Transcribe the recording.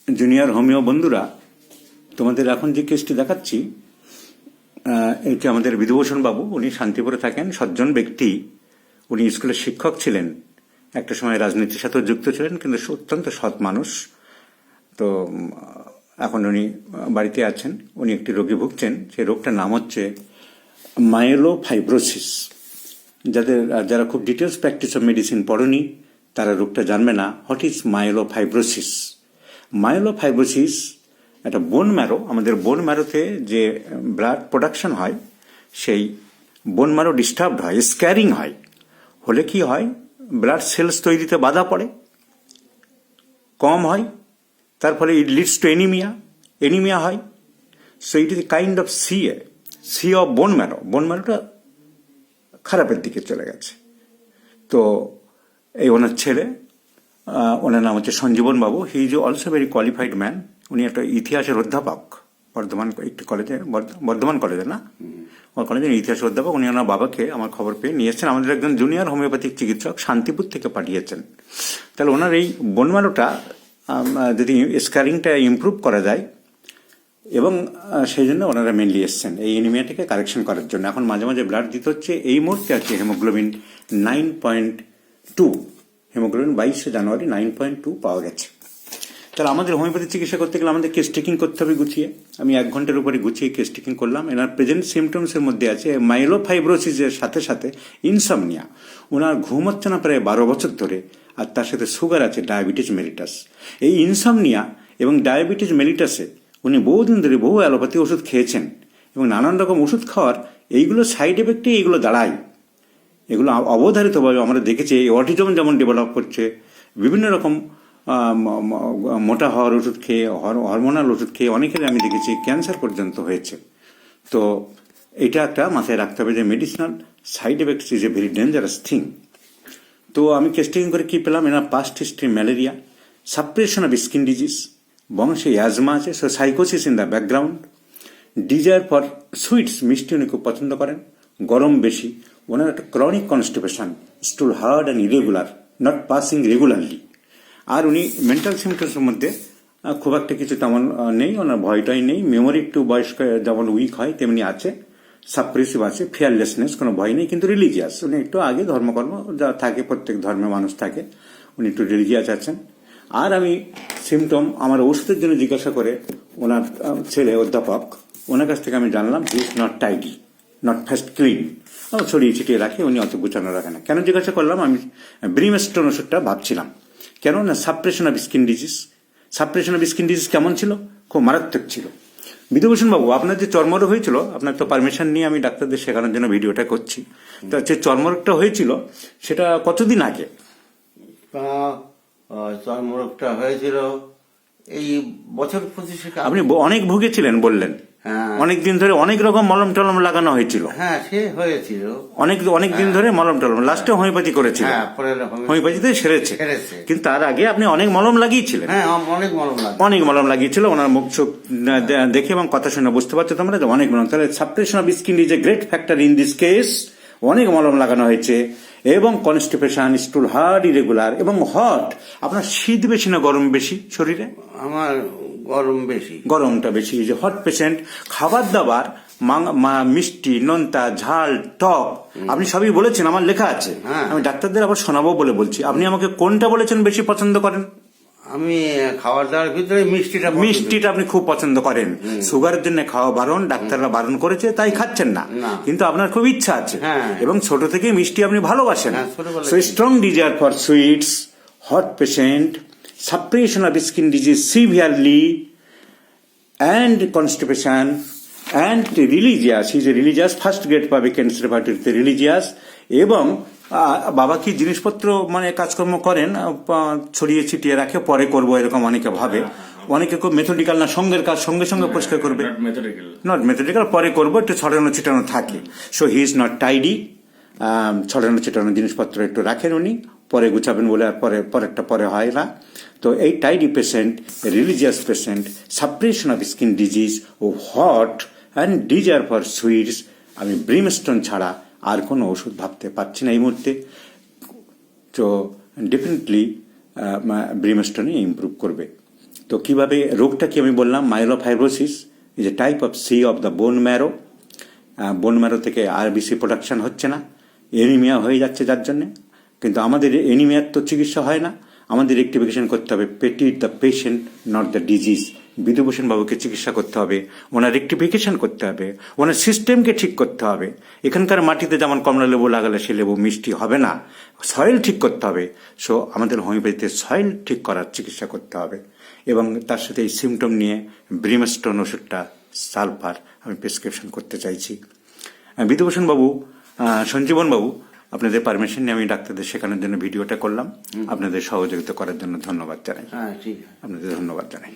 Junior homeo বন্ধুরা, তোমাদের এখন যে কেসটি দেখাচ্ছি এটি আমাদের বিধুভূষণ বাবু। উনি শান্তিপুরে থাকেন, সজ্জন ব্যক্তি। উনি স্কুলের শিক্ষক ছিলেন, একটা সময় রাজনীতির সাথেও যুক্ত ছিলেন, কিন্তু অত্যন্ত সৎ মানুষ। তো এখন উনি বাড়িতে আছেন। উনি একটি রোগে ভুগছেন। সেই রোগটার নাম হচ্ছে মায়োলোফাইব্রোসিস। যারা খুব ডিটেলস প্র্যাকটিস অফ মেডিসিন পড়েনি তারা রোগটা জানবে না। What is মায়োলোফাইব্রোসিস? মায়োলোফাইব্রোসিস একটা বোন ম্যারো, আমাদের বোন ম্যারোতে যে ব্লাড প্রোডাকশন হয়, সেই বোন ম্যারো ডিস্টার্বড হয়, স্ক্যারিং হয়। হলে কি হয়, ব্লাড সেলস তৈরিতে বাধা পড়ে, কম হয়, তার ফলে ইট লিডস টু এনিমিয়া হয়। So it is kind of C of bone marrow. Bone ম্যারোটা খারাপের দিকে চলে গেছে। তো এই ওনার ছেলে, ওনার নাম হচ্ছে সঞ্জীবন বাবু। He is also very qualified man. উনি একটা ইতিহাসের অধ্যাপক বর্ধমান কলেজে না, ওর কলেজের ইতিহাসের অধ্যাপক। উনি ওনার বাবাকে আমার খবর পেয়ে নিয়ে এসেছেন, আমাদের একজন জুনিয়র হোমিওপ্যাথিক চিকিৎসক শান্তিপুর থেকে পাঠিয়েছেন। তাহলে ওনার এই বোনম্যারোটা যদি স্ক্যারিংটা ইমপ্রুভ করা যায়, এবং সেই জন্য ওনারা মেনলি এসছেন এই এনিমিয়াটাকে কারেকশন করার জন্য। এখন মাঝে মাঝে ব্লাড দিতে হচ্ছে। এই মুহূর্তে আছে হিমোগ্লোবিন 9.2, হিমোগ্লোবিন 22 জানুয়ারি 9.2 পাওয়া গেছে। তাহলে আমাদের হোমিওপ্যাথি চিকিৎসা করতে গেলে আমাদের কেস টেকিং করতে হবে গুছিয়ে। আমি 1 ঘন্টার উপরে গুছিয়ে কেস টেকিং করলাম। এনার প্রেজেন্ট সিমটমসের মধ্যে আছে মাইলোফাইব্রোসিসের সাথে সাথে ইনসমনিয়া। ওনার ঘুম হচ্ছে না প্রায় 12 বছর ধরে, আর তার সাথে সুগার আছে, ডায়াবেটিস মেলিটাস। এই ইনসমনিয়া এবং ডায়াবেটিস মেলিটাসে উনি বহুদিন ধরে বহু অ্যালোপ্যাথি ওষুধ খেয়েছেন, এবং নানান রকম ওষুধ খাওয়ার এইগুলো সাইড এফেক্টে এইগুলো দাঁড়ায়। এগুলো অবধারিতভাবে আমরা দেখেছি। এই অটিজম যেমন ডেভেলপ করছে, বিভিন্ন রকম মোটা হওয়ার ওষুধ খেয়ে, হরমোনাল ওষুধ খেয়ে অনেকের আমি দেখেছি ক্যান্সার পর্যন্ত হয়েছে। তো এটা একটা মাথায় রাখতে হবে যে medicinal side effects is a very dangerous thing. তো আমি টেস্টিং করে কি পেলাম, এনার past history malaria, suppression of skin disease, বংশে অ্যাজমা আছে, সো সাইকোসিস in the background, desire for sweets, মিষ্টি উনি খুব পছন্দ করেন, গরম বেশি, ওনার একটা chronic constipation, stool hard and irregular, not passing regularly. আর উনি মেন্টাল সিমটমসের মধ্যে খুব একটা কিছু তেমন নেই, ওনার ভয়টাই নেই। মেমোরি একটু বয়স্ক যেমন উইক হয় তেমনি আছে, সাপ্রেসিভ আছে, ফিয়ারলেসনেস, কোনো ভয় নেই, কিন্তু রিলিজিয়াস। উনি একটু আগে ধর্মকর্ম যা থাকে, প্রত্যেক ধর্মের মানুষ থাকে, উনি একটু রিলিজিয়াস আছেন। আর আমি সিমটম আমার ওষুধের জন্য জিজ্ঞাসা করে ওনার ছেলে অধ্যাপক, ওনার কাছ থেকে আমি জানলাম he is not tidy, not first clean, ছড়িয়ে ছিটিয়ে রাখে, উনি অত গুছানো রাখে না। কেন জিজ্ঞাসা করলাম, আমি ব্রিমস্টোন ওষুধটা ভাবছিলাম। কেন না, suppression of skin disease. Suppression of skin disease কেমন ছিল? খুব মারাত্মক ছিল। বিধুভূষণ বাবু, আপনার যে চর্মরোগ হয়েছিল, আপনার তো পারমিশন নিয়ে আমি ডাক্তারদের শেখানোর জন্য ভিডিওটা করছি। তো যে চর্মরোগটা হয়েছিল সেটা কতদিন আগে? চর্মরোগটা হয়েছিল এই বছর 25। আপনি অনেক ভুগেছিলেন বললেন। অনেক দিন ধরে অনেক রকম মলম টলম লাগানো হয়েছিল। হ্যাঁ, সে হয়েছিল অনেক দিন ধরে মলম টলম, লাস্টে হোমিওপ্যাথি করেছিল, হোমিওপ্যাথিতে সেরেছে। কিন্তু তার আগে আপনি অনেক মলম লাগিয়েছিলেন। হ্যাঁ, অনেক মলম লাগিয়েছিল। ওনার মুখ চোখ দেখে এবং কথা শুনে বুঝতে পারছো তোমরা যে অনেক মলম। তাহলে suppression of skin is a great factor in this case. অনেক মলম লাগানো হয়েছে, এবং কনস্টিপেশন, স্টুল হার্ড, ইরেগুলার এবং হট। আপনার শীত বেশি না গরম বেশি শরীরে? আমার গরম বেশি। গরমটা বেশি। যে হট পেশেন্ট, খাবার দাবার মিষ্টি, নোনতা, ঝাল, টক, আপনি সবই বলেছেন, আমার লেখা আছে। আমি ডাক্তারদের আবার শোনাবো বলে বলছি। আপনি আমাকে কোনটা বলেছেন বেশি পছন্দ করেন? আমি খাবার দাবার ভিতরে মিষ্টিটা আপনি খুব পছন্দ করেন। সুগারের জন্য খাওয়া বারণ, ডাক্তাররা বারণ করেছে তাই খাচ্ছেন না, কিন্তু আপনার খুব ইচ্ছা আছে, এবং ছোট থেকে মিষ্টি আপনি ভালোবাসেন। So strong desire for sweets, hot patient, suppression of skin disease severely, and constipation, and religious. He is a religious, first grade public conservative, religious, এবং বাবা কি জিনিসপত্র মানে কাজকর্ম করেন, ছড়িয়ে ছিটিয়ে রাখে, পরে করবো এরকম অনেকে ভাবে। অনেকে খুব মেথডিক্যাল না, সঙ্গের কাজ সঙ্গে সঙ্গে পরিষ্কার করবে, নট মেথডিক্যাল, পরে করবো, একটু ছড়ানো ছিটানো থাকে। So he is not tidy, ছড়ানো ছিটানো জিনিসপত্র একটু রাখেন উনি, পরে গুছাবেন বলে, আর পরেরটা পরে হয় না। তো এই tidy patient, religious patient, suppression of skin disease ও hot and desire for sweets, আমি ব্রিমস্টোন ছাড়া আর কোনো ওষুধ ভাবতে পারছি না এই মুহূর্তে। তো ডেফিনেটলি ব্রিমস্টোনে ইমপ্রুভ করবে। তো তো কিভাবে রোগটা কি আমি বললাম, myelofibrosis is a type of C of the bone marrow. Bone marrow থেকে আরবিসি প্রোডাকশন হচ্ছে না, এনিমিয়া হয়ে যাচ্ছে যার জন্যে। কিন্তু আমাদের এনিমিয়ার তো চিকিৎসা হয় না, আমাদের রেক্টিফিকেশন করতে হবে petit the patient not the disease. Bidhubhushan বাবুকে চিকিৎসা করতে হবে, ওনার রেক্টিফিকেশন করতে হবে, ওনার সিস্টেমকে ঠিক করতে হবে। এখানকার মাটিতে যেমন কমলা লেবু লাগালে সে লেবু মিষ্টি হবে না, সয়েল ঠিক করতে হবে। সো আমাদের হোমিওপ্যাথিতে সয়েল ঠিক করার চিকিৎসা করতে হবে। এবং তার সাথে এই সিমটম নিয়ে ব্রিমস্টোন ওষুধটা সালফার আমি প্রেসক্রিপশন করতে চাইছি। বিধুভূষণ বাবু, সঞ্জীবন বাবু, আপনাদের পারমিশন নিয়ে আমি ডাক্তারদের শেখানোর জন্য ভিডিওটা করলাম। আপনাদের সহযোগিতা করার জন্য ধন্যবাদ জানাই। হ্যাঁ, ঠিক আছে। আপনাদের ধন্যবাদ জানাই।